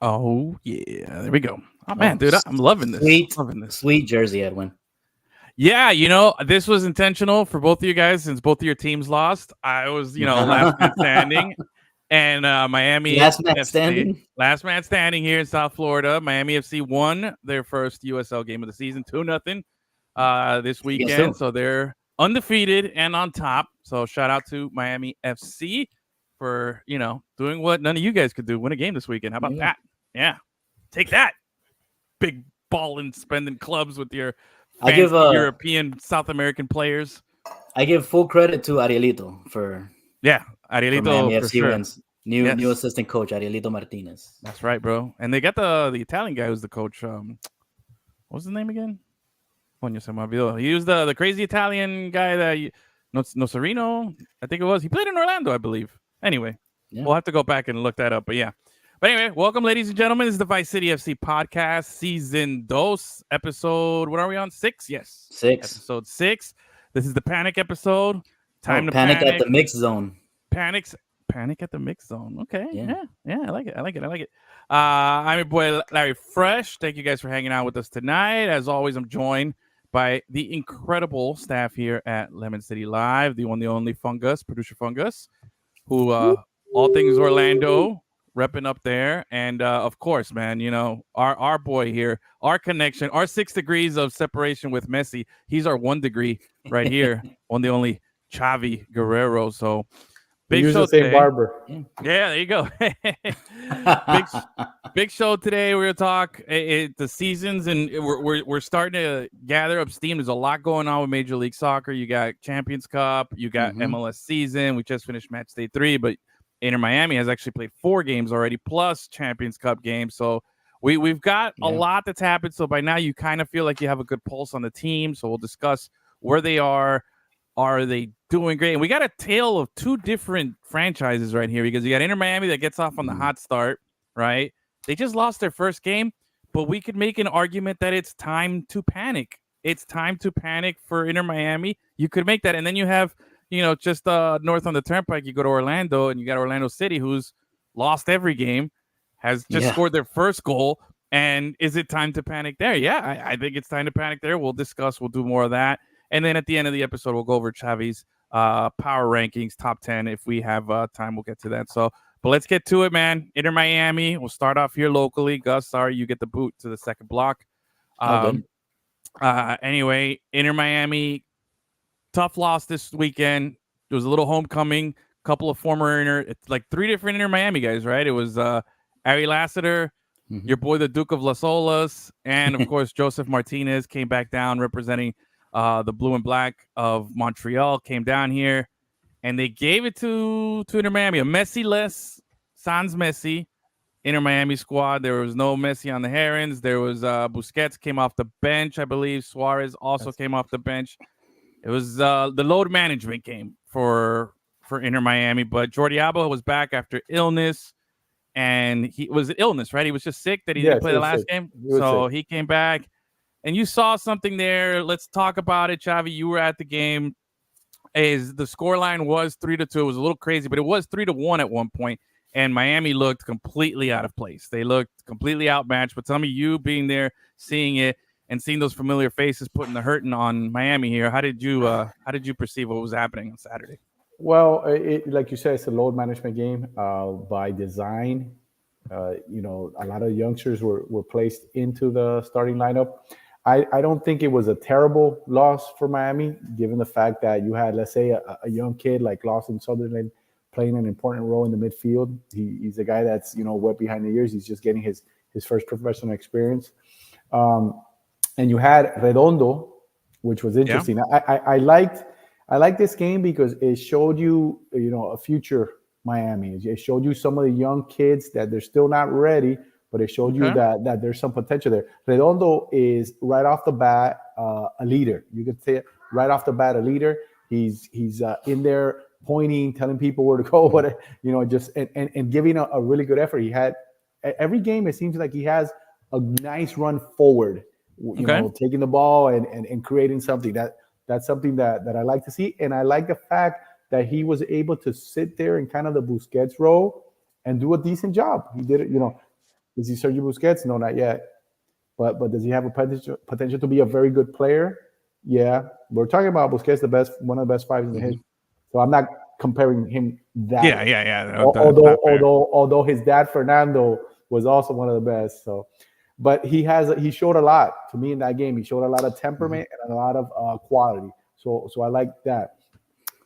Oh, yeah. There we go. Oh, man, dude, I'm loving this. Sweet jersey, Edwin. Yeah, this was intentional for both of you guys since both of your teams lost. I was, last man standing. And Miami Last man FC, standing? Last man standing here in South Florida. Miami FC won their first USL game of the season, 2-0 this weekend. So they're undefeated and on top. So shout out to Miami FC for, doing what none of you guys could do, win a game this weekend. How about that? Yeah. Take that. Big balling, spending clubs with your European, South American players. I give full credit to Arielito for Arielito Miami for FC sure. wins. New assistant coach, Arielito Martinez. That's right, bro. And they got the Italian guy who's the coach. What's his name again? He was the crazy Italian guy that Nocerino, I think it was. He played in Orlando, I believe. Anyway, we'll have to go back and look that up. But yeah. But anyway, welcome, ladies and gentlemen. This is the Vice City FC podcast, season 2, episode. What are we on? 6? Yes. 6. Episode 6. This is the panic episode. Time to panic at the mix zone. Panic at the mix zone. Okay. Yeah. I like it. I'm your boy, Larry Fresh. Thank you guys for hanging out with us tonight. As always, I'm joined by the incredible staff here at Lemon City Live, the one, the only producer Fungus, who all things Orlando, repping up there. And of course, man, our boy here, our connection, our 6 degrees of separation with Messi. He's our 1 degree right here, on the only Xavi Guerrero. So big show today. Barber. Yeah, there you go. big show today. We're gonna talk the seasons, and we're starting to gather up steam. There's a lot going on with Major League Soccer. You got Champions Cup, you got MLS season. We just finished match day 3, but Inter Miami has actually played 4 games already, plus Champions Cup games. So we've got a lot that's happened. So by now you kind of feel like you have a good pulse on the team. So we'll discuss where they are. Are they doing great? And we got a tale of 2 different franchises right here, because you got Inter Miami that gets off on the hot start, right? They just lost their first game, but we could make an argument that it's time to panic. It's time to panic for Inter Miami. You could make that. And then you have, just north on the turnpike, you go to Orlando, and you got Orlando City, who's lost every game, has just scored their first goal. And is it time to panic there? Yeah, I think it's time to panic there. We'll do more of that. And then at the end of the episode, we'll go over Xavi's power rankings, top 10. If we have time, we'll get to that. So, but let's get to it, man. Inter Miami. We'll start off here locally. Gus, sorry, you get the boot to the second block. Anyway, Inter Miami, tough loss this weekend. There was a little homecoming. Couple of former it's like 3 different Inter Miami guys, right? It was Ari Lassiter, your boy, the Duke of Las Olas, and of course, Joseph Martinez came back down representing the blue and black of Montreal, came down here, and they gave it to Inter Miami. A Messi-less, sans Messi Inter Miami squad. There was no Messi on the Herons. There was Busquets came off the bench, I believe. Suarez also came off the bench. It was the load management game for Inter Miami, but Jordi Alba was back after illness, and he was illness, right? He was just sick that he didn't play the last game, so he came back. And you saw something there. Let's talk about it, Xavi. You were at the game. The scoreline was 3-2. It was a little crazy, but it was 3-1 at one point. And Miami looked completely out of place. They looked completely outmatched. But tell me, you being there, seeing it, and seeing those familiar faces putting the hurting on Miami here, how did you perceive what was happening on Saturday? Well, like you said, it's a load management game by design. A lot of youngsters were placed into the starting lineup. I don't think it was a terrible loss for Miami, given the fact that you had, let's say, a young kid like Lawson Sutherland playing an important role in the midfield. He's a guy that's, wet behind the ears. He's just getting his first professional experience. And you had Redondo, which was interesting. Yeah. I liked this game because it showed you, a future Miami. It showed you some of the young kids that they're still not ready, but it showed you that there's some potential there. Redondo is right off the bat a leader. You could say right off the bat a leader. He's in there pointing, telling people where to go, just and giving a really good effort. He had every game it seems like he has a nice run forward. You know, taking the ball and creating something that's something that I like to see, and I like the fact that he was able to sit there in kind of the Busquets role and do a decent job. He did it. You know, is he Sergio Busquets? No, not yet. But does he have a potential to be a very good player? Yeah, we're talking about Busquets, one of the best fives in the history. So I'm not comparing him that. Yeah. No, although his dad Fernando was also one of the best. So, but he showed a lot to me in that game. He showed a lot of temperament and a lot of quality. So I like that.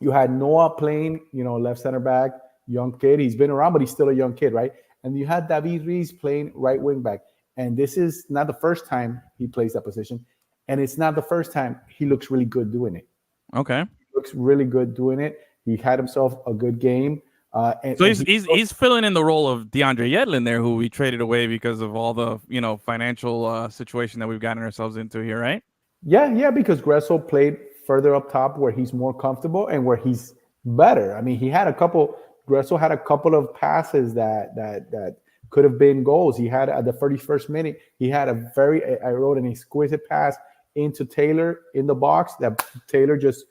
You had Noah playing, left center back, young kid. He's been around, but he's still a young kid, right? And you had David Ruiz playing right wing back. And this is not the first time he plays that position. And it's not the first time he looks really good doing it. Okay. He looks really good doing it. He had himself a good game. So he's filling in the role of DeAndre Yedlin there, who we traded away because of all the, financial situation that we've gotten ourselves into here, right? Yeah, because Gressel played further up top where he's more comfortable and where he's better. I mean, Gressel had a couple of passes that could have been goals. He had at the 31st minute, I wrote an exquisite pass into Taylor in the box that Taylor just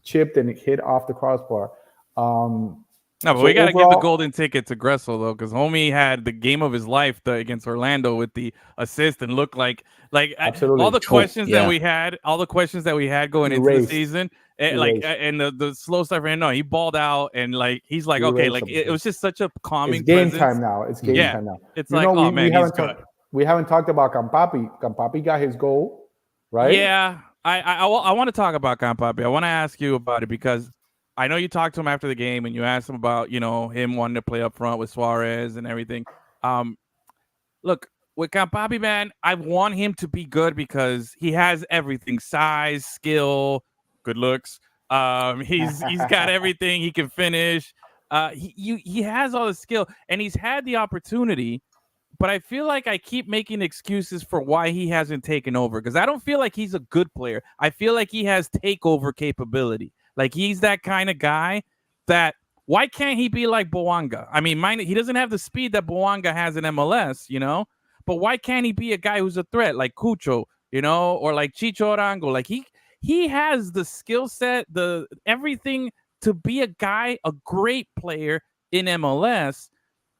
chipped and it hit off the crossbar. But we got to give the golden ticket to Gressel, though, because homie had the game of his life against Orlando with the assist and looked like all the questions that we had going into the season, and the slow stuff. No, he balled out and he's like, okay, it was just such a calming. It's game presence. time now. It's game time now. It's he's good. We haven't talked about Campapi. Campapi got his goal, right? Yeah, I want to talk about Campapi. I want to ask you about it because I know you talked to him after the game and you asked him about, him wanting to play up front with Suarez and everything. Look, with Campapi, man, I want him to be good because he has everything: size, skill, good looks. He's got everything. He can finish. He has all the skill and he's had the opportunity. But I feel like I keep making excuses for why he hasn't taken over because I don't feel like he's a good player. I feel like he has takeover capability. Like he's that kind of guy that why can't he be like Boanga? I mean, he doesn't have the speed that Boanga has in MLS, but why can't he be a guy who's a threat like Cucho, or like Chicho Arango? Like he has the skill set, the everything to be a great player in MLS.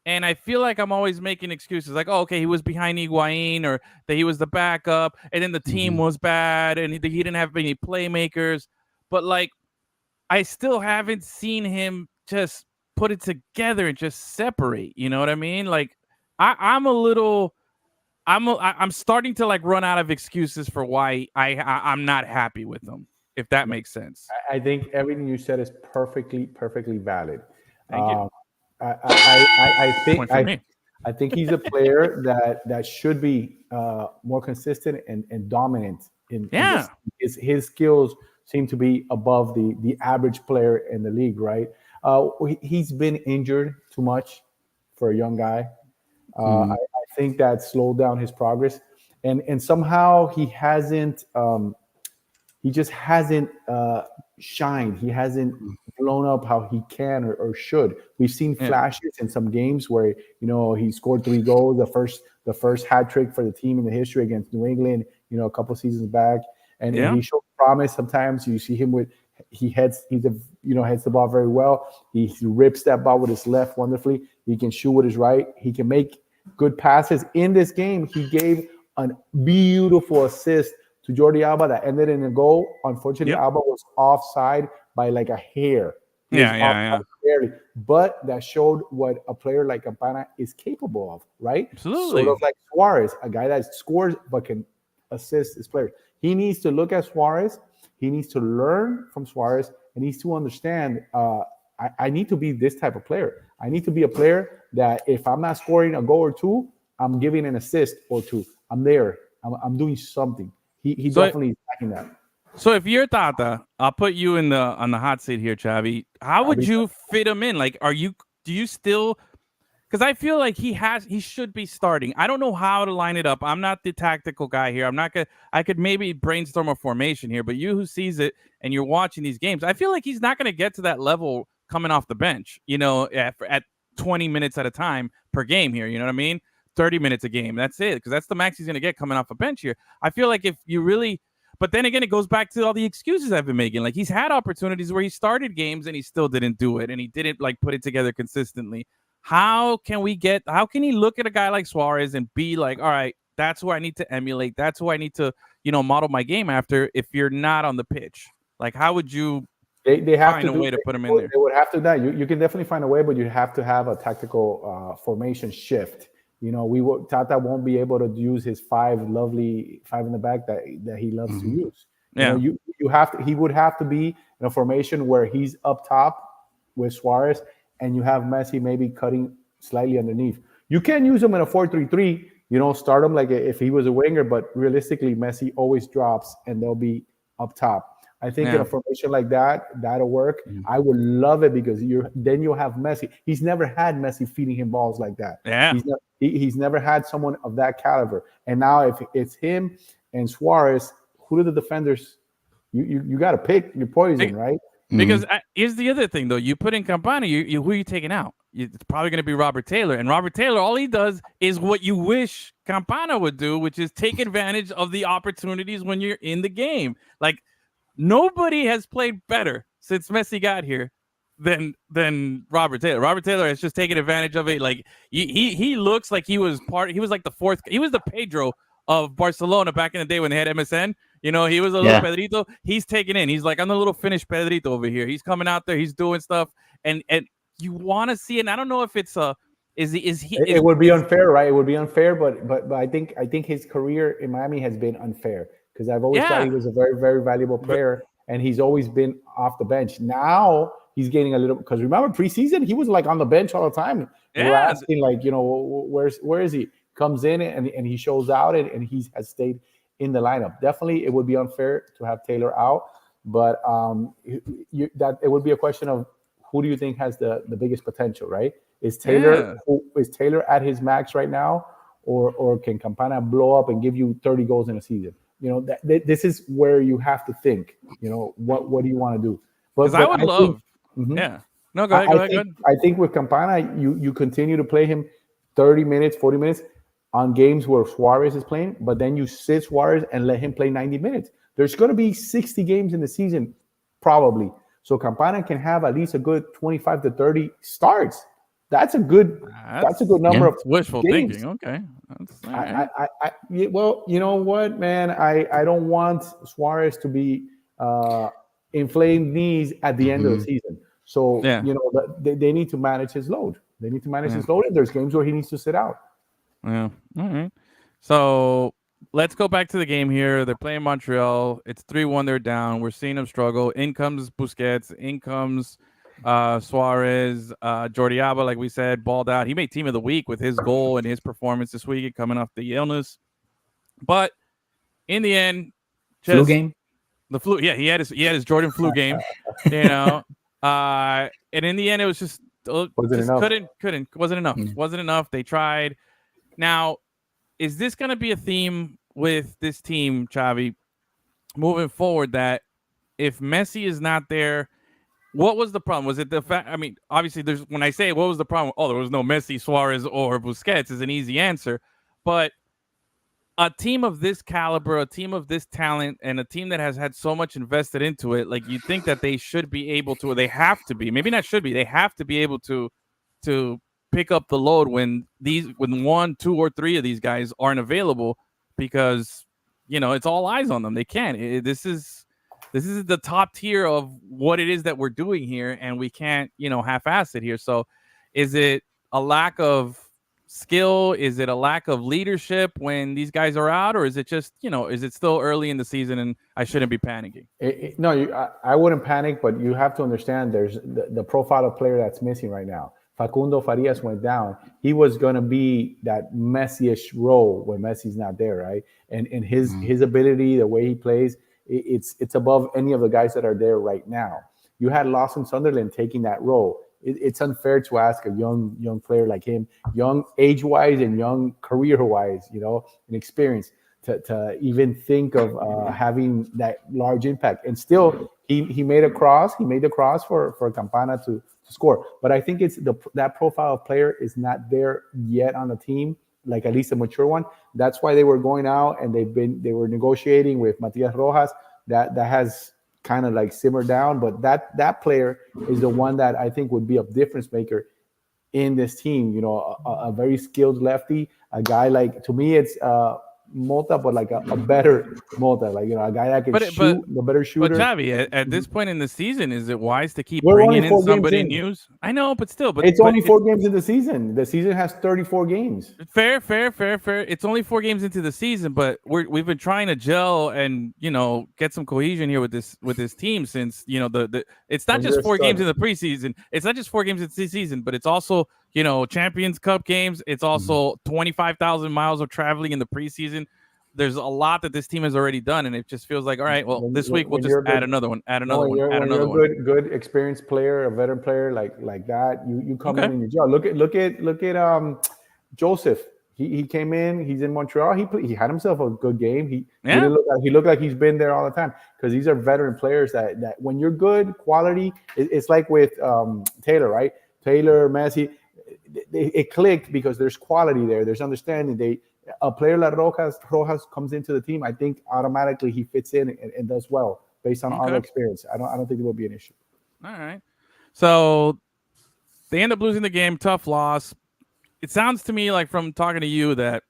And I feel like I'm always making excuses like, oh, okay, he was behind Higuain or that he was the backup and then the team was bad and he didn't have any playmakers. But I still haven't seen him just put it together and just separate. You know what I mean? I'm starting to run out of excuses for why I'm not happy with him, if that makes sense. I think everything you said is perfectly valid. Thank you. I think he's a player that should be more consistent and dominant in his skills seem to be above the average player in the league, right? He's been injured too much for a young guy. I think that slowed down his progress, and somehow he hasn't. He just hasn't shined. He hasn't blown up how he can or should. We've seen flashes in some games where he scored 3 goals, the first hat trick for the team in the history against New England, a couple seasons back, and he showed promise. Sometimes you see him heads the ball very well. He rips that ball with his left wonderfully. He can shoot with his right. He can make good passes. In this game, he gave a beautiful assist to Jordi Alba that ended in a goal. Unfortunately, Alba was offside by a hair. Barely. But that showed what a player like Campana is capable of, right? Absolutely. Sort of like Suarez, a guy that scores but can assist his players. He needs to look at Suarez. He needs to learn from Suarez and needs to understand I need to be this type of player. I need to be a player that if I'm not scoring a goal or two, I'm giving an assist or two. I'm there. I'm doing something. He definitely is lacking that. So if you're Tata, I'll put you on the hot seat here, Chavi. How would you fit him in? Do you still? Because I feel like he should be starting. I don't know how to line it up. I'm not the tactical guy here. I could maybe brainstorm a formation here, but you who sees it and you're watching these games, I feel like he's not going to get to that level coming off the bench. At 20 minutes at a time per game here. You know what I mean? 30 minutes a game. That's it, because that's the max he's going to get coming off a bench here. I feel like if you really, but then again, it goes back to all the excuses I've been making. Like, he's had opportunities where he started games and he still didn't do it, and he didn't like put it together consistently. How can he look at a guy like Suarez and be like, all right, that's who I need to emulate. That's who I need to, model my game after if you're not on the pitch? Like, how would you they have find to a way to put him in there? They would have to that. You can definitely find a way, but you have to have a tactical formation shift. Tata won't be able to use his five in the back that he loves to use. Yeah. He would have to be in a formation where he's up top with Suarez, and you have Messi maybe cutting slightly underneath. You can use him in a 4-3-3. Start him like if he was a winger, but realistically, Messi always drops and they'll be up top. I think in a formation like that'll work. I would love it because then you'll have Messi. He's never had Messi feeding him balls like that. Yeah. He's never had someone of that caliber. And now if it's him and Suarez, who are the defenders? You got to pick your poison, right? Because here's the other thing, though. You put in Campana, who are you taking out? It's probably going to be Robert Taylor. And Robert Taylor, all he does is what you wish Campana would do, which is take advantage of the opportunities when you're in the game. Like, nobody has played better since Messi got here than Robert Taylor. Robert Taylor has just taken advantage of it. Like, he looks like he was like the fourth. He was the Pedro of Barcelona back in the day when they had MSN. He was a little Pedrito. He's taken in. He's like, I'm the little Finnish Pedrito over here. He's coming out there. He's doing stuff, and you want to see it. And I don't know if it's It would be unfair, right? It would be unfair, but I think his career in Miami has been unfair because I've always thought he was a very, very valuable player, and he's always been off the bench. Now he's getting a little, because remember preseason he was like on the bench all the time. Yeah. We're asking like, where is he? Comes in and he shows out and he has stayed in the lineup. Definitely, it would be unfair to have Taylor out, but that it would be a question of who do you think has the biggest potential, right? Is Taylor at his max right now, or can Campana blow up and give you 30 goals in a season? This is where you have to think. What do you want to do? Because I would love. Yeah. No, go ahead. I think with Campana, you continue to play him 30 minutes, 40 minutes on games where Suarez is playing, but then you sit Suarez and let him play 90 minutes. There's going to be 60 games in the season, probably. So Campana can have at least a good 25 to 30 starts. That's a good number of wishful games. Thinking. Okay. Well, you know what, man? I don't want Suarez to be inflamed knees at the end of the season. So, they need to manage his load. And there's games where he needs to sit out. Yeah. All right. So let's go back to the game here. They're playing Montreal. It's 3-1. They're down. We're seeing them struggle. In comes Busquets. In comes Suarez. Jordi Alba, like we said, balled out. He made Team of the Week with his goal and his performance this week, coming off the illness. But in the end, flu game. The flu. Yeah, he had his Jordan flu game. And in the end, it was just wasn't enough. Wasn't enough. They tried. Now, is this going to be a theme with this team, Xavi, moving forward, that if Messi is not there, what was the problem? Was it the fact? I mean, obviously, when I say what was the problem, there was no Messi, Suarez, or Busquets is an easy answer. But a team of this caliber, a team of this talent, and a team that has had so much invested into it, like, you think that they should be able to, or they have to be, maybe not should be, they have to be able to pick up the load when 1, 2, or 3 of these guys aren't available, because it's all eyes on them. They can't. This is the top tier of what it is that we're doing here, and we can't half-ass it here. So is it a lack of skill? Is it a lack of leadership when these guys are out, or is it just is it still early in the season and I shouldn't be panicking? I wouldn't panic, but you have to understand there's the profile of player that's missing right now. Facundo Farias went down. He was going to be that Messi-ish role when Messi's not there, right? And his ability, the way he plays, it's above any of the guys that are there right now. You had Lawson Sunderland taking that role. It's unfair to ask a young player like him, young age-wise and young career-wise, and experience, to even think of having that large impact. And still, he made a cross. He made the cross for Campana to score. But I think it's that profile of player is not there yet on the team like at least a mature one. That's why they were going out and they were negotiating with Matias Rojas. That has kind of like simmered down, but that player is the one that I think would be a difference maker in this team. You know, a very skilled lefty, a guy like, to me it's Mota, but like a better Mota, like, you know, a guy that can shoot, a better shooter. But Javi, at this point in the season, is it wise to keep We're bringing only in 4 games somebody in. new? I know, but still, it's only 4 games in the season. The season has 34 games. Fair. It's only 4 games into the season, but we've been trying to gel and, you know, get some cohesion here with this team since, you know, it's not just 4 games in the preseason. It's not just 4 games in the season, but it's also, you know, Champions Cup games. It's also 25,000 miles of traveling in the preseason. There's a lot that this team has already done, and it just feels like, all right, well, this week we'll just add another one. Add another one. You're a good experienced player, a veteran player like that. You come in and you gel. Look at Joseph. He came in. He's in Montreal. He had himself a good game. He looked like he's been there all the time, because these are veteran players that when you're good quality, it's like with Taylor, right? Taylor, Messi, it clicked because there's quality there. There's understanding. A player like Rojas comes into the team, I think automatically he fits in and does well based on all the experience. I don't think it will be an issue. All right. So they end up losing the game. Tough loss. It sounds to me like, from talking to you, that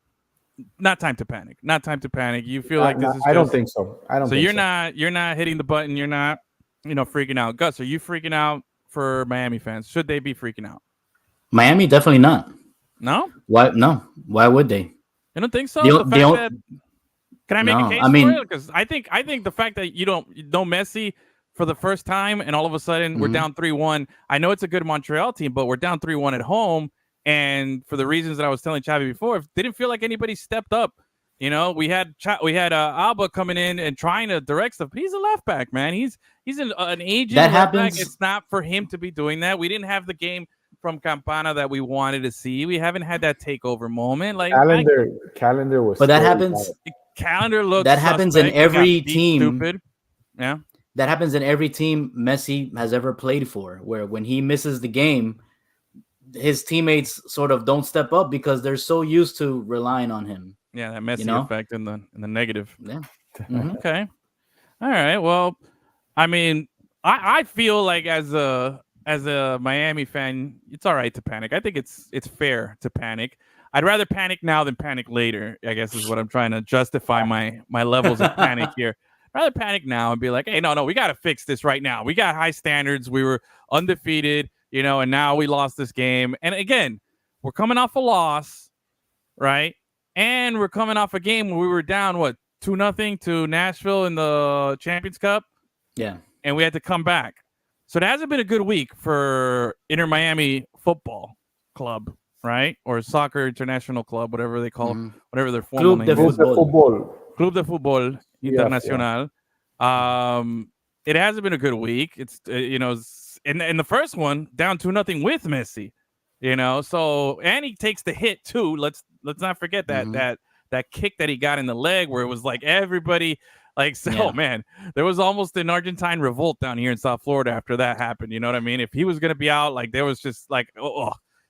not time to panic. Not time to panic. You feel like this is I don't think so. So you're not hitting the button. You're not, you know, freaking out. Gus, are you freaking out for Miami fans? Should they be freaking out? Miami, definitely not. No? Why? No. Why would they? You don't think so? Can I make a case for it? Because I think the fact that you don't know Messi for the first time, and all of a sudden we're down 3-1. I know it's a good Montreal team, but we're down 3-1 at home. And for the reasons that I was telling Chavi before, it didn't feel like anybody stepped up. You know, we had Alba coming in and trying to direct stuff. But he's a left back, man. He's an aging left back. It's not for him to be doing that. We didn't have the game from Campana that we wanted to see. We haven't had that takeover moment. Like calendar was. But that happens. Calendar looks. That happens in every team. Stupid. Yeah. That happens in every team Messi has ever played for, where when he misses the game, his teammates sort of don't step up because they're so used to relying on him. Yeah, that Messi effect in the negative. Yeah. Mm-hmm. Okay. All right. Well, I mean, I feel like as a Miami fan, it's all right to panic. I think it's fair to panic. I'd rather panic now than panic later, I guess, is what I'm trying to justify my levels of panic here. I'd rather panic now and be like, hey, no, we got to fix this right now. We got high standards. We were undefeated, you know, and now we lost this game. And again, we're coming off a loss, right? And we're coming off a game where we were down, 2-0 to Nashville in the Champions Cup? Yeah. And we had to come back. So it hasn't been a good week for Inter Miami Football Club, right? Or Soccer International Club, whatever they call whatever their formal name is. Club de Fútbol Internacional. It hasn't been a good week. It's in the first one, down 2-0 with Messi. You know, so, and he takes the hit too. Let's not forget that that kick that he got in the leg, where it was like everybody. Man, there was almost an Argentine revolt down here in South Florida after that happened. You know what I mean? If he was going to be out, there was just it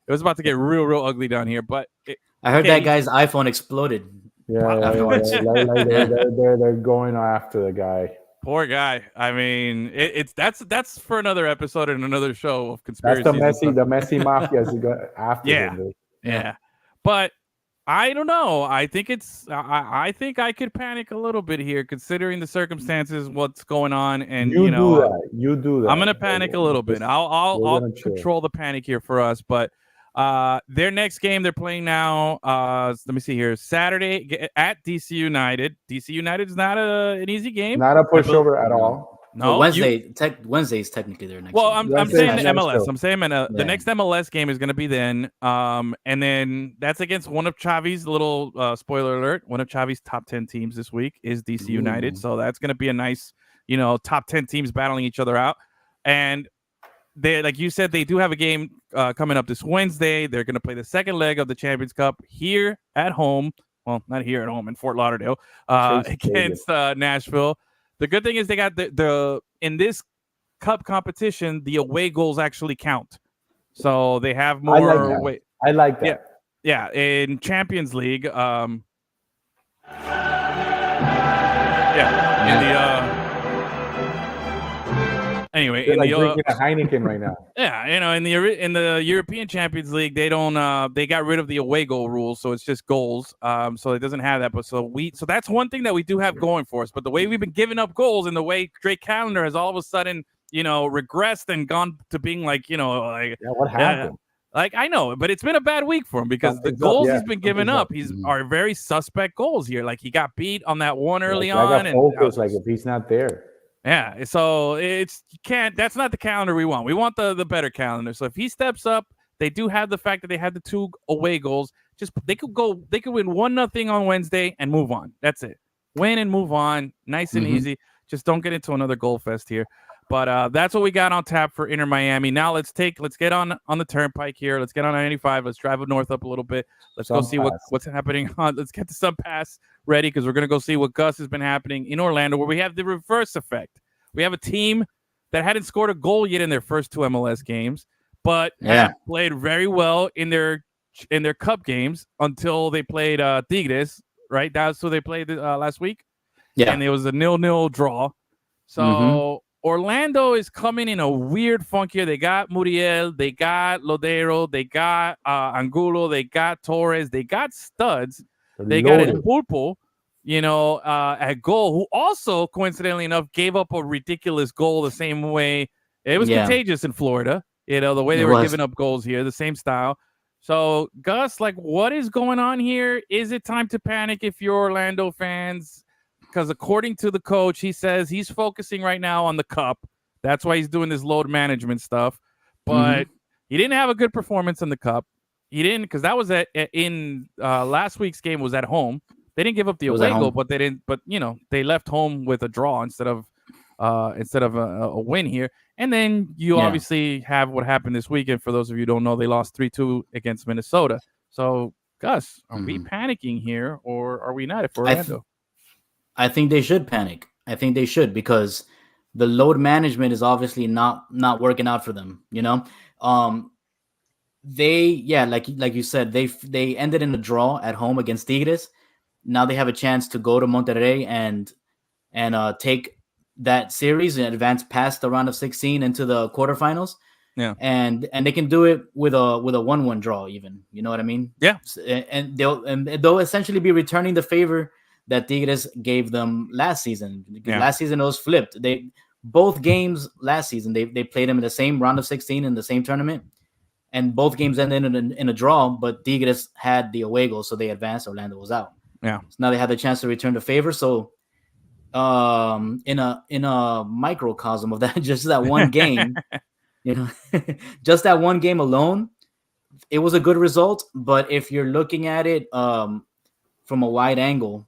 was about to get real ugly down here. But I heard that guy's iPhone exploded. Yeah. They're going after the guy. Poor guy. I mean, that's for another episode and another show of conspiracy. That's the Messi mafia is after him. Yeah. But I don't know. I think I think I could panic a little bit here, considering the circumstances, what's going on, and you do that. I'm gonna panic a little bit. I'll control the panic here for us. But their next game they're playing now. Let me see here. Saturday at DC United. DC United is not an easy game. Not a pushover at all. No, Wednesday is technically their next. Well, I'm saying the MLS. I'm saying the next MLS game is going to be then. And then that's against one of Xavi's little spoiler alert. One of Xavi's top 10 teams this week is DC United. So that's going to be a nice, top 10 teams battling each other out. And they, like you said, they do have a game coming up this Wednesday. They're going to play the second leg of the Champions Cup here at home. Well, not here at home in Fort Lauderdale against Nashville. The good thing is they got the in this cup competition, the away goals actually count. So they have more away. I like that. yeah, in Champions League. Yeah, in the anyway, They're in like the drinking a Heineken right now. yeah, in the European Champions League, they don't they got rid of the away goal rule, so it's just goals. So it doesn't have that, but so that's one thing that we do have going for us. But the way we've been giving up goals and the way Drake Callender has all of a sudden, regressed and gone to being like, like Yeah, what happened? like I know, but it's been a bad week for him because the Something's up, goals yeah, he's been giving something's up, are very suspect goals here. Like he got beat on that one early Like, I on, got and focused. Like if he's not there, yeah, so you can't. That's not the calendar we want. We want the better calendar. So if he steps up, they do have the fact that they had the 2 away goals. Just they could win 1-0 on Wednesday and move on. That's it. Win and move on. Nice and easy. Just don't get into another goal fest here. But that's what we got on tap for Inter Miami. Now let's get on the turnpike here. Let's get on 95. Let's drive north up a little bit. Let's go see what's happening on. Let's get the Sun Pass ready because we're gonna go see what Gus has been happening in Orlando, where we have the reverse effect. We have a team that hadn't scored a goal yet in their first 2 MLS games, but have played very well in their cup games until they played Tigres. Right, that's who they played last week. Yeah, and it was a 0-0 draw. So. Orlando is coming in a weird funk here. They got Muriel, they got Lodero, they got Angulo, they got Torres, they got studs. They got El Pulpo, at goal, who also, coincidentally enough, gave up a ridiculous goal the same way. It was contagious in Florida, the way they were giving up goals here, the same style. So, Gus, like, what is going on here? Is it time to panic if you're Orlando fans? Because according to the coach, he says he's focusing right now on the cup. That's why he's doing this load management stuff. But he didn't have a good performance in the cup. He didn't, because that was in last week's game was at home. They didn't give up the away goal, but they didn't. But they left home with a draw instead of a win here. And then you obviously have what happened this weekend. For those of you who don't know, they lost 3-2 against Minnesota. So, Gus, are we panicking here, or are we not? If Orlando. I think they should panic. I think they should, because the load management is obviously not working out for them. Like you said, they ended in a draw at home against Tigres. Now they have a chance to go to Monterrey and take that series and advance past the round of 16 into the quarterfinals. Yeah, and they can do it with a 1-1 draw, even. You know what I mean? Yeah, and they'll essentially be returning the favor that Tigres gave them last season. Last season it was flipped. Both games last season they played them in the same round of 16 in the same tournament, and both games ended in a draw. But Tigres had the away goal, so they advanced. Orlando was out. Yeah. So now they have the chance to return the favor. So, in a microcosm of that, just that one game, just that one game alone, it was a good result. But if you're looking at it from a wide angle,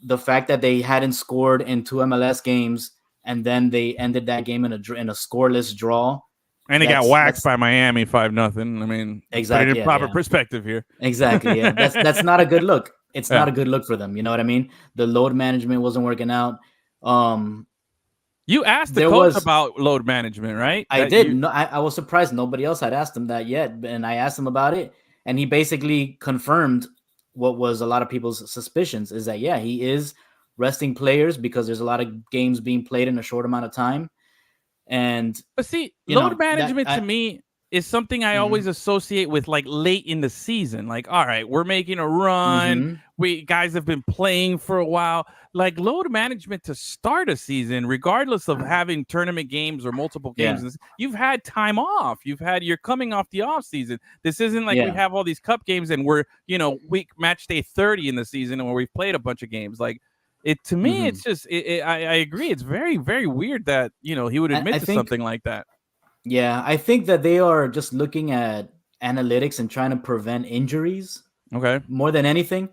the fact that they hadn't scored in 2 MLS games and then they ended that game in a scoreless draw, and they got waxed by Miami 5-0. I mean, exactly, put it in proper perspective here. Exactly, yeah. That's not a good look. It's not a good look for them. You know what I mean? The load management wasn't working out. You asked the coach about load management, right? I did. No, I was surprised nobody else had asked him that yet, and I asked him about it, and he basically confirmed what was a lot of people's suspicions, is that he is resting players because there's a lot of games being played in a short amount of time. But see, load management to me is something I always associate with like late in the season. Like, all right, we're making a run. We guys have been playing for a while. Like load management to start a season, regardless of having tournament games or multiple games, you've had time off. You're coming off the off season. This isn't like we have all these cup games and we're week match day 30 in the season where we've played a bunch of games. Like it to me, it's just I agree. It's very, very weird that he would admit to something like that. Yeah, I think that they are just looking at analytics and trying to prevent injuries. Okay, more than anything.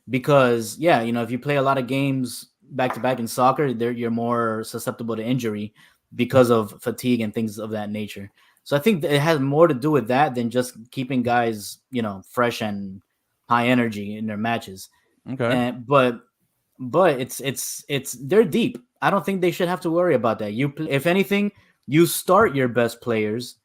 Because if you play a lot of games back to back in soccer, you're more susceptible to injury because of fatigue and things of that nature. So I think it has more to do with that than just keeping guys, fresh and high energy in their matches. Okay, but it's they're deep. I don't think they should have to worry about that. If anything, you start your best players,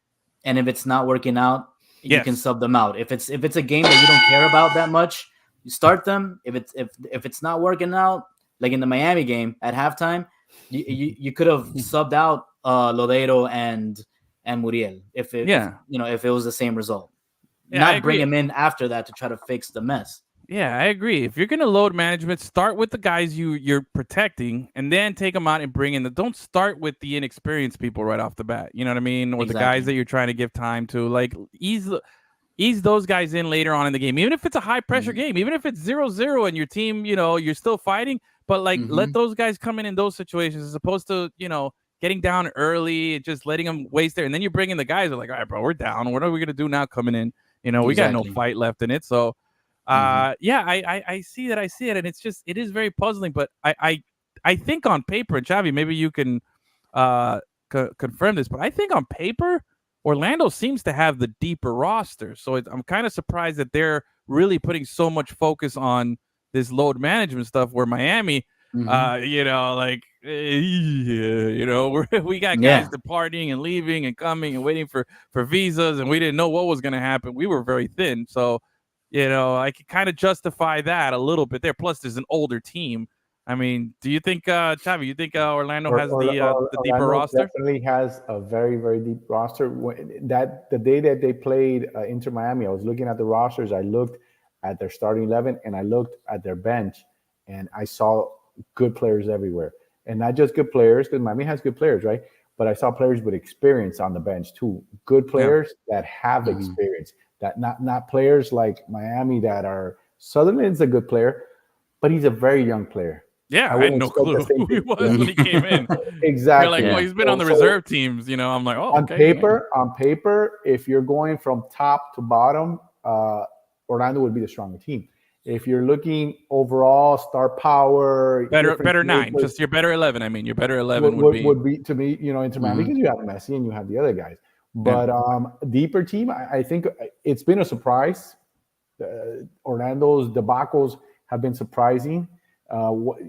and if it's not working out, you can Yes. sub them out. If it's a game that you don't care about that much, you start them. If it's not working out, like in the Miami game at halftime, you could have subbed out Lodeiro and Muriel if Yeah. if it was the same result. Yeah, I Not bring agree. him in after that to try to fix the mess. Yeah, I agree. If you're gonna load management, start with the guys you're protecting, and then take them out and bring in the. Don't start with the inexperienced people right off the bat. You know what I mean? Or the guys Exactly. that you're trying to give time to. Like ease those guys in later on in the game, even if it's a high pressure game, even if it's 0-0 and your team, you're still fighting. But like, let those guys come in those situations as opposed to getting down early and just letting them waste there. And then you bring in the guys who are like, all right, bro, we're down. What are we gonna do now coming in? We got no Exactly. fight left in it. So. Yeah, I see that. I see it, and it is very puzzling. But I think on paper, and Xavi, maybe you can confirm this, but I think on paper, Orlando seems to have the deeper roster. So I'm kind of surprised that they're really putting so much focus on this load management stuff. Where Miami, we got guys departing and leaving and coming and waiting for visas, and we didn't know what was going to happen. We were very thin, so. I could kind of justify that a little bit there. Plus, there's an older team. I mean, do you think, Xavi, you think Orlando has the deeper Orlando roster? Definitely has a very, very deep roster. The day that they played Inter Miami, I was looking at the rosters. I looked at their starting 11 and I looked at their bench, and I saw good players everywhere. And not just good players, because Miami has good players, right? But I saw players with experience on the bench too. Good players that have experience. That not players like Miami that are. Sutherland's a good player, but he's a very young player. Yeah, I had no clue who he was when he came in. Exactly. You're like, well, he's been on the reserve teams. I'm like, oh, okay. On paper, if you're going from top to bottom, Orlando would be the stronger team. If you're looking overall, star power, better 9, just your better 11. I mean, your better 11 would be to me, Inter Miami, because you have Messi and you have the other guys. But deeper team, I think it's been a surprise. Orlando's debacles have been surprising. Gus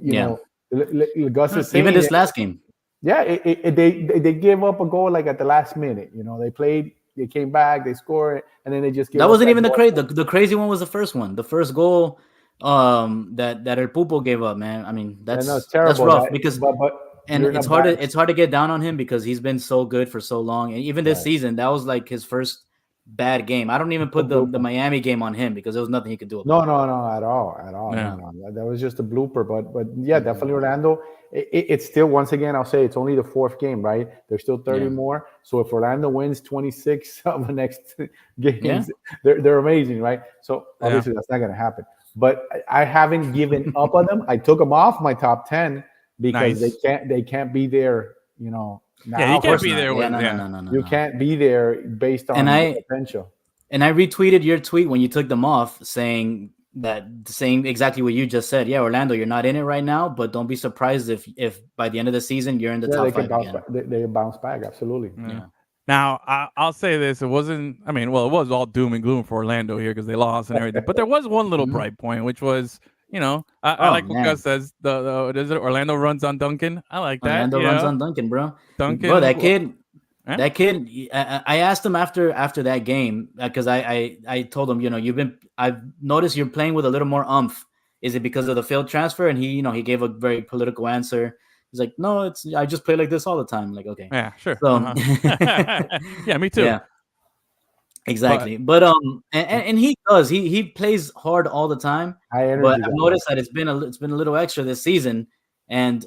is saying even this last game. Yeah, they gave up a goal like at the last minute. They played, they came back, they scored, and then they just gave that up wasn't even goal. the crazy one was the first one. The first goal that El Pupo gave up, man. I mean, that's terrible. That's rough because but and it's hard to get down on him because he's been so good for so long. And even this season, that was like his first bad game. I don't even put the Miami game on him because there was nothing he could do about it. No, at all. Yeah. No. That was just a blooper. But yeah, definitely Orlando. It's still, once again, I'll say it's only the 4th game, right? There's still 30 more. So if Orlando wins 26 of the next games, they're amazing, right? So obviously that's not going to happen. But I haven't given up on them. I took them off my top 10 because they can't be there, now. Yeah, you can't be there. No. You can't be there based on the potential. And I retweeted your tweet when you took them off, saying exactly what you just said. Yeah, Orlando, you're not in it right now, but don't be surprised if by the end of the season you're in the top 5 again. They bounce back, absolutely. Yeah. Now, I'll say this. It wasn't, it was all doom and gloom for Orlando here because they lost and everything. But there was one little bright point, which was, I like what Gus says. Orlando runs on Duncan. I like that. Orlando runs on Duncan, bro. Duncan. Bro, that kid. That kid, I asked him after that game because I told him, I've noticed you're playing with a little more umph. Is it because of the failed transfer? And he gave a very political answer. He's like, no, I just play like this all the time. I'm like, okay, yeah, sure. So, yeah, me too. Yeah, exactly. But and he does. He plays hard all the time. But I've noticed that it's been a little extra this season, and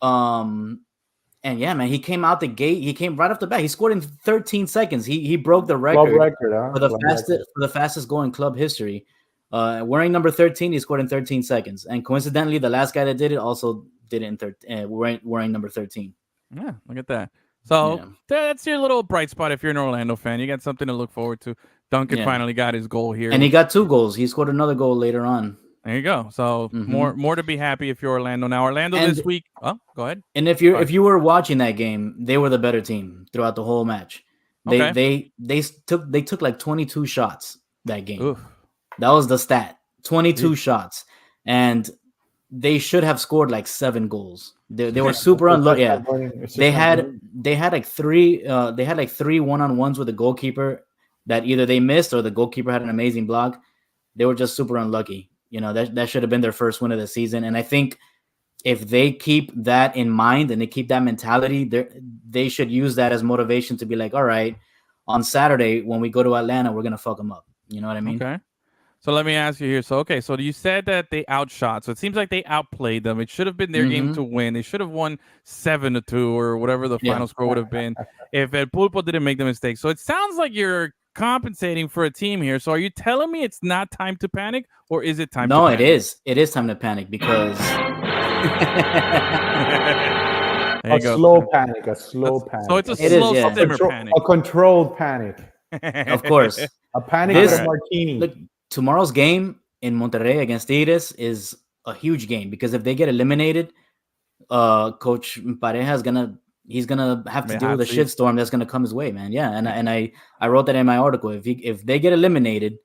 yeah, man, he came out the gate. He came right off the bat. He scored in 13 seconds. He broke the record for the fastest goal in club history. Wearing number 13, he scored in 13 seconds. And coincidentally, the last guy that did it also did it in wearing number 13. Yeah, look at that. So that's your little bright spot if you're an Orlando fan. You got something to look forward to. Duncan finally got his goal here. And he got 2 goals. He scored another goal later on. There you go. So more to be happy if you're Orlando. Now Orlando this week. Oh, go ahead. And if you were watching that game, they were the better team throughout the whole match. They took like 22 shots that game. Oof. That was the stat. 22 shots. And they should have scored like 7 goals. They were super unlucky. Yeah. They had like 3 1-on-1s with the goalkeeper that either they missed or the goalkeeper had an amazing block. They were just super unlucky. That should have been their first win of the season. And I think if they keep that in mind and they keep that mentality, they should use that as motivation to be like, all right, on Saturday when we go to Atlanta, we're gonna fuck them up. You know what I mean? Okay. So let me ask you here. So you said that they outshot. So it seems like they outplayed them. It should have been their game to win. They should have won 7-2 or whatever the final score would have been if El Pulpo didn't make the mistake. So it sounds like you're compensating for a team here. So are you telling me it's not time to panic, or is it time to panic? No, it is. It is time to panic because a slow panic. So it's a slow simmer panic. A controlled panic. Of course. A panic with a martini. Look, tomorrow's game in Monterrey against Tigres is a huge game because if they get eliminated, Coach Pareja is gonna have to deal with a shitstorm that's gonna come his way, man. Yeah, and I wrote that in my article. If they get eliminated,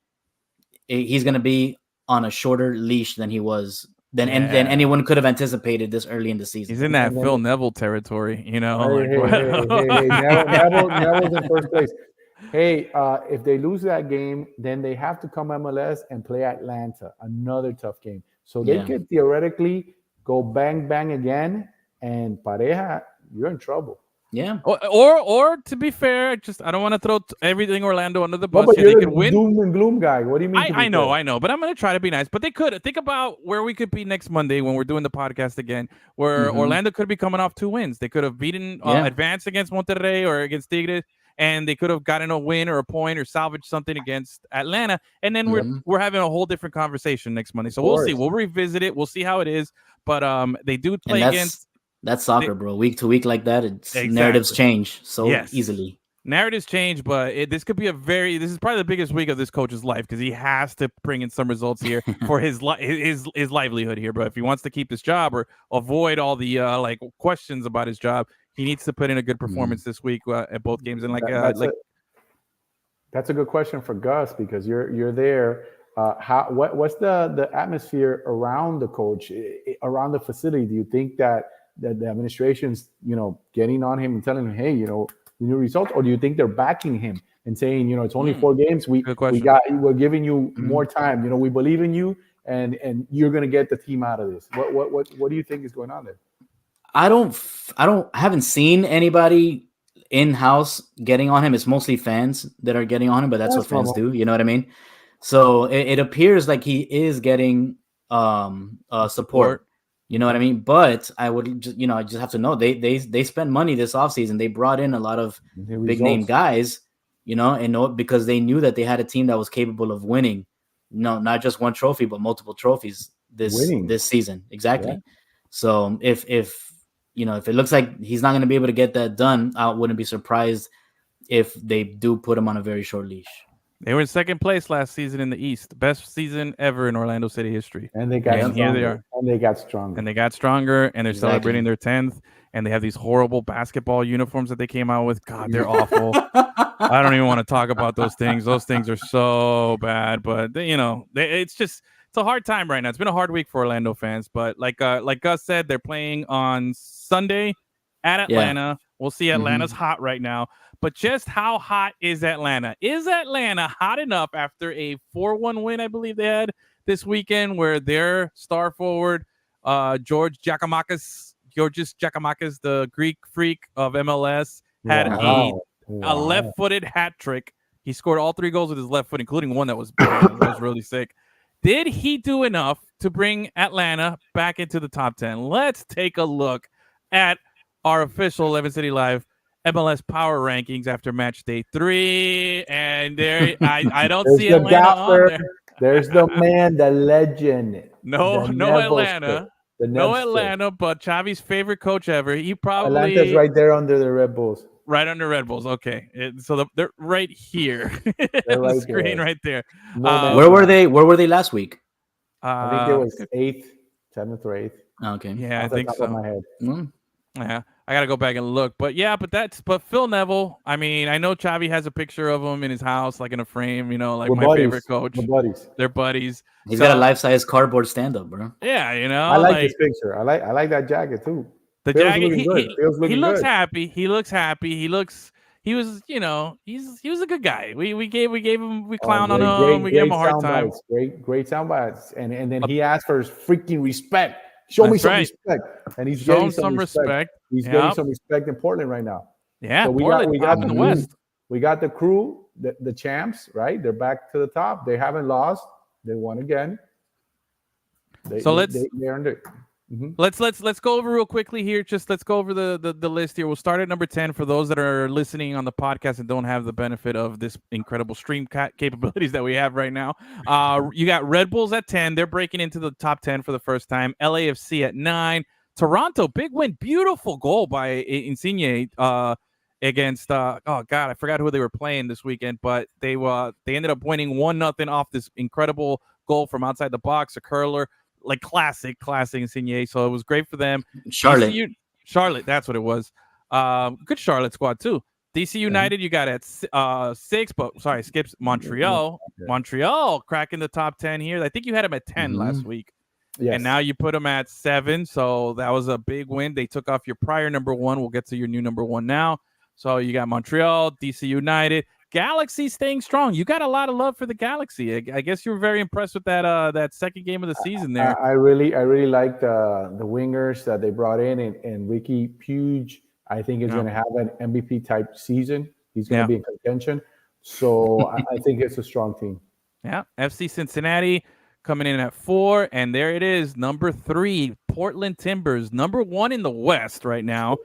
he's gonna be on a shorter leash than he was than anyone could have anticipated this early in the season. He's in that Phil Neville territory, Hey, Neville's in first place. Hey, if they lose that game, then they have to come MLS and play Atlanta, another tough game. So they could theoretically go bang bang again, and Pareja, you're in trouble. Yeah. Or to be fair, I don't want to throw everything Orlando under the bus. But they you're could win. Doom and gloom guy. What do you mean? I know, but I'm going to try to be nice. But they could think about where we could be next Monday when we're doing the podcast again, where Orlando could be coming off 2 wins. They could have beaten advanced against Monterrey or against Tigres, and they could have gotten a win or a point or salvaged something against Atlanta. And then we're having a whole different conversation next Monday. So we'll see. We'll revisit it. We'll see how it is. But they do play against. That's soccer, bro. Week to week like that, narratives change so easily. Narratives change, but this could be this is probably the biggest week of this coach's life because he has to bring in some results here for his livelihood here. But if he wants to keep this job or avoid all the questions about his job, he needs to put in a good performance this week at both games. And that's a good question for Gus because you're there. What's the atmosphere around the coach, around the facility? Do you think that the administration's getting on him and telling him, hey, we need results, or do you think they're backing him and saying, it's only 4 games, we're giving you more time, we believe in you, and you're going to get the team out of this? What do you think is going on there? I haven't seen anybody in-house getting on him. It's mostly fans that are getting on him, but that's what fans do. You know what I mean? So it appears like he is getting support. You know what I mean? But I would just, I just have to know they spent money this offseason. They brought in a lot of big name guys, and because they knew that they had a team that was capable of winning, not just one trophy, but multiple trophies this season. Exactly. Yeah. So if it looks like he's not going to be able to get that done, I wouldn't be surprised if they do put him on a very short leash. They were in second place last season in the East. Best season ever in Orlando City history. And they got stronger. Here they are. And they got stronger. And they're celebrating their 10th. And they have these horrible basketball uniforms that they came out with. God, they're awful. I don't even want to talk about those things. Those things are so bad. But, it's a hard time right now. It's been a hard week for Orlando fans. But like Gus said, they're playing on Sunday at Atlanta. Yeah. We'll see. Atlanta's hot right now. But just how hot is Atlanta? Is Atlanta hot enough after a 4-1 win, I believe they had this weekend, where their star forward, Georgios Giacomakis, the Greek freak of MLS, had a left-footed hat trick. He scored all 3 goals with his left foot, including one that was really sick. Did he do enough to bring Atlanta back into the top 10? Let's take a look at our official 11 City Live MLS power rankings after match day 3, and there I don't see Atlanta on there. There's the man, the legend. No Atlanta. No Atlanta, but Xavi's favorite coach ever. He probably Atlanta's right there under the Red Bulls. Right under Red Bulls. Okay, so they're right here. They're right the screen there. Right there. Where were they? Where were they last week? I think it was 8th, 7th, or 8th. Okay. Yeah, I think so. Of my head. Yeah, I gotta go back and look, but Phil Neville. I mean, I know Xavi has a picture of him in his house, like in a frame. Like We're my buddies. Favorite coach. They're buddies. He's got a life-size cardboard stand-up, bro. Yeah, I like this picture. I like that jacket too. The jacket. He looks happy. He looks happy. He looks he was, he was a good guy. We clown on him. We gave Great him a hard sound time. bites. Great sound bites. And then he asked for his freaking respect. Show me That's some right. respect. And he's Show getting him some respect. He's getting some respect in Portland right now. Yeah, So we Portland, got top in the West. We got the crew, the champs, right? They're back to the top. They haven't lost. They won again. They earned it. Mm-hmm. Let's go over real quickly here. Let's go over the list here. We'll start at number 10 for those that are listening on the podcast and don't have the benefit of this incredible stream capabilities that we have right now. You got Red Bulls at 10. They're breaking into the top 10 for the first time. LAFC at 9. Toronto, big win, beautiful goal by Insigne against oh god, I forgot who they were playing this weekend, but they ended up winning 1-0 off this incredible goal from outside the box, a curler. Like classic Insigne. So it was great for them. Charlotte, that's what it was. Good Charlotte squad too. DC United, you got at 6, but sorry, skips Montreal. Yeah. Montreal cracking the top 10 here. I think you had them at 10 last week. Yes. And now you put them at 7. So that was a big win. They took off your prior number 1. We'll get to your new number 1 now. So you got Montreal, DC United. Galaxy staying strong. You got a lot of love for the Galaxy. I guess you were very impressed with that second game of the season there. I really liked the wingers that they brought in, and Ricky Puig, I think, is going to have an MVP type season. He's going to be in contention. So I think it's a strong team. Yeah. FC Cincinnati coming in at 4, and there it is, number 3, Portland Timbers, number 1 in the West right now.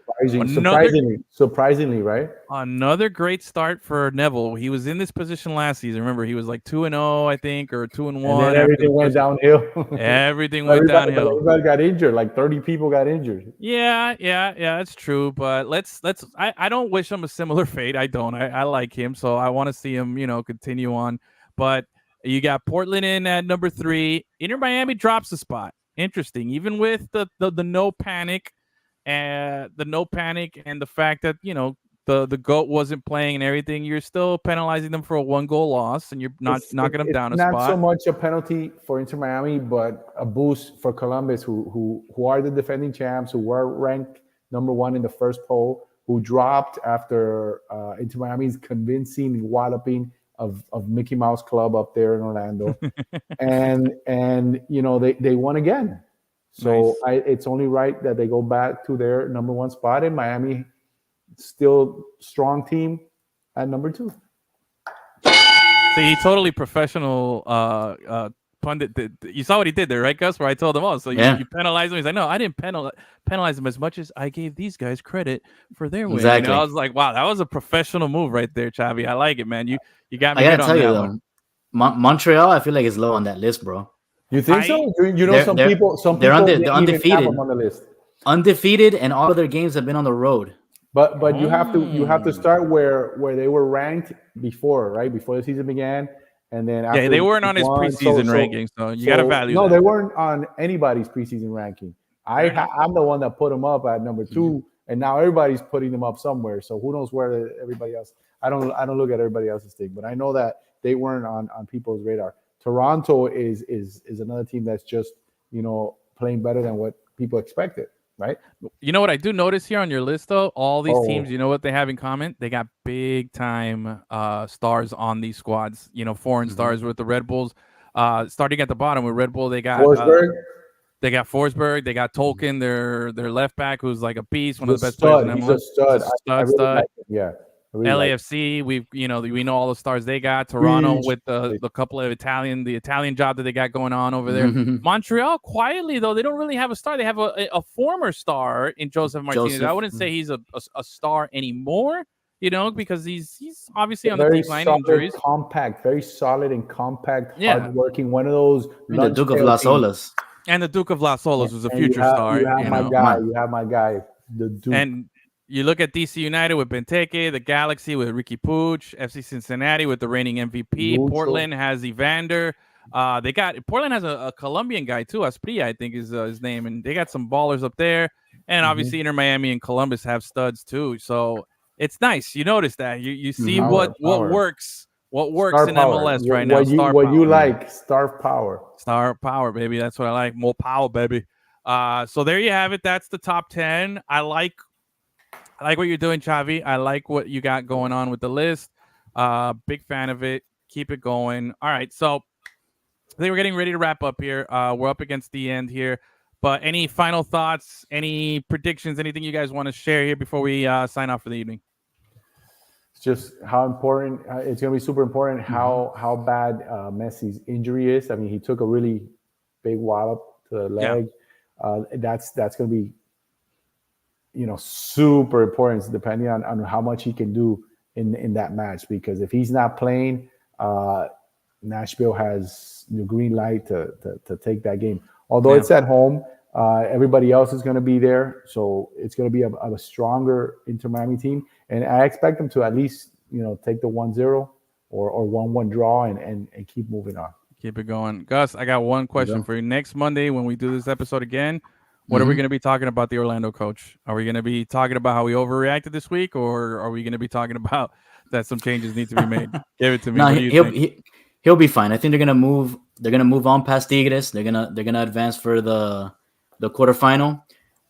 Surprisingly, right? Another great start for Neville. He was in this position last season. Remember, he was like 2-0, I think, or 2-1. And then everything went downhill. Everything went downhill. Everybody got injured. Like 30 people got injured. Yeah, that's true. But I don't wish him a similar fate. I don't. I like him, so I want to see him, continue on. But you got Portland in at number 3. Inter Miami drops a spot. Interesting. Even with the no panic and the fact that, the GOAT wasn't playing and everything, you're still penalizing them for a 1-goal loss, and you're not knocking them down a spot. Not so much a penalty for Inter Miami, but a boost for Columbus, who are the defending champs, who were ranked number 1 in the first poll, who dropped after Inter Miami's convincing walloping of Mickey Mouse Club up there in Orlando. and they won again. So nice. It's only right that they go back to their number 1 spot, in Miami still strong team at number 2. See, totally professional pundit. You saw what he did there, right, Gus? Where I told him, you penalized him. He's like, no, I didn't penalize him as much as I gave these guys credit for their win. Exactly. I was like, wow, that was a professional move right there, Chavi. I like it, man. You got me. I gotta tell you though, Montreal, I feel like is low on that list, bro. You think so? Some people they're undefeated on the list. Undefeated, and all of their games have been on the road. But you have to start where they were ranked before, right? Before the season began, and then after they weren't on his preseason ranking, so you got to value. No, that. They weren't on anybody's preseason ranking. I'm the one that put them up at number 2, and now everybody's putting them up somewhere. So who knows where everybody else? I don't look at everybody else's thing, but I know that they weren't on people's radar. Toronto is another team that's just playing better than what people expected. Right. You know what I do notice here on your list, though? All these teams, you know what they have in common? They got big time stars on these squads. Foreign stars with the Red Bulls. Starting at the bottom with Red Bull, they got Forsberg. They got Forsberg. They got Tolkien, their left back, who's like a beast, one of the best players in MLS. He's a stud. I really like him. Yeah. Really LAFC, we know all the stars they got. Toronto with the couple of the Italian job that they got going on over there. Montreal, quietly though, they don't really have a star. They have a former star in Joseph Martinez. I wouldn't say he's a star anymore, because he's obviously on the decline. Injuries. Very solid and compact, hardworking. One of those. The Duke of Las Olas. And the Duke of Las Olas was a future star. You have my guy, the Duke. And you look at DC United with Benteke, the Galaxy with Ricky Puig, FC Cincinnati with the reigning MVP. Portland has Evander. Portland has a Colombian guy too, Asprilla, I think is his name, and they got some ballers up there. And obviously, Inter Miami and Columbus have studs too. So it's nice. You notice that you see what works. What works in MLS right now? What you like? Star power, baby. That's what I like. More power, baby. So there you have it. That's the top 10. I like I like what you're doing, Chavi. I like what you got going on with the list. Big fan of it. Keep it going. All right, so I think we're getting ready to wrap up here. We're up against the end here. But any final thoughts, any predictions, anything you guys want to share here before we sign off for the evening? It's just how important it's going to be. Super important how bad Messi's injury is. I mean, he took a really big wallop to the leg. That's going to be super important depending on how much he can do in that match. Because if he's not playing, Nashville has the green light to take that game. Although it's at home, everybody else is going to be there, so it's going to be a stronger Inter Miami team, and I expect them to at least take the 1-0 or 1-1 draw and keep moving on. Keep it going. Gus, I got one question for you. Next Monday when we do this episode again, what are we going to be talking about the Orlando coach? Are we going to be talking about how we overreacted this week, or are we going to be talking about that some changes need to be made? Give it to me. No, what do you think? He'll be fine. I think they're gonna move. They're gonna move on past Tigres. They're gonna advance for the quarterfinal,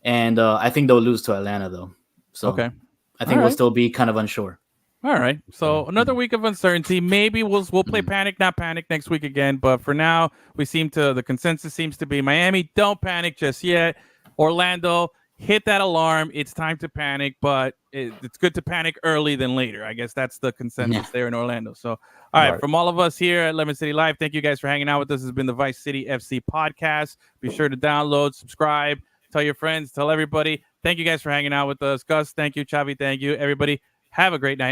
and I think they'll lose to Atlanta though. So okay, I think we'll still be kind of unsure. All right. So another week of uncertainty. Maybe we'll play panic, not panic next week again. But for now, the consensus seems to be Miami, don't panic just yet. Orlando, hit that alarm. It's time to panic, but it's good to panic early than later. I guess that's the consensus there in Orlando. So, all right, from all of us here at Lemon City Live, thank you guys for hanging out with us. This has been the Vice City FC podcast. Be sure to download, subscribe, tell your friends, tell everybody. Thank you guys for hanging out with us. Gus, thank you. Chavi, thank you. Everybody, have a great night.